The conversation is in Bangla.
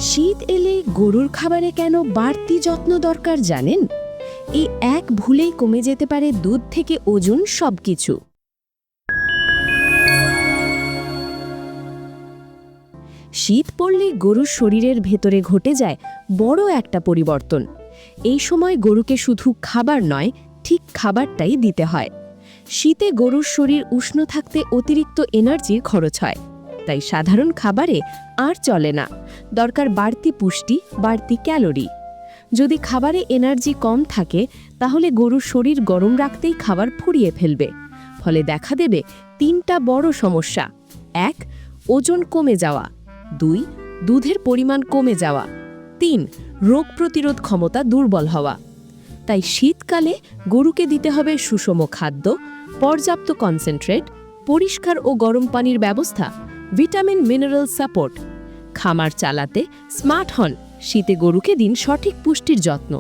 শীত এলে গরুর খাবারে কেন বাড়তি যত্ন দরকার জানেন? এই এক ভুলেই কমে যেতে পারে দুধ থেকে ওজন সবকিছু। শীত পড়লে গরুর শরীরের ভেতরে ঘটে যায় বড় একটা পরিবর্তন। এই সময় গরুকে শুধু খাবার নয়, ঠিক খাবারটাই দিতে হয়। শীতে গরুর শরীর উষ্ণ থাকতে অতিরিক্ত এনার্জির খরচ হয়, তাই সাধারণ খাবারে আর চলে না, দরকার বাড়তি পুষ্টি, বাড়তি ক্যালোরি। যদি খাবারে এনার্জি কম থাকে তাহলে গরুর শরীর গরম রাখতেই খাবার ফুরিয়ে ফেলবে। ফলে দেখা দেবে তিনটা বড় সমস্যা: 1. ওজন কমে যাওয়া, 2. দুধের পরিমাণ কমে যাওয়া, 3. রোগ প্রতিরোধ ক্ষমতা দুর্বল হওয়া। তাই শীতকালে গরুকে দিতে হবে সুষম খাদ্য, পর্যাপ্ত কনসেন্ট্রেট, পরিষ্কার ও গরম পানির ব্যবস্থা, ভিটামিন মিনারেল সাপোর্ট। খামার চালাতে স্মার্ট হন, শীতে গরুকে দিন সঠিক পুষ্টির যত্ন।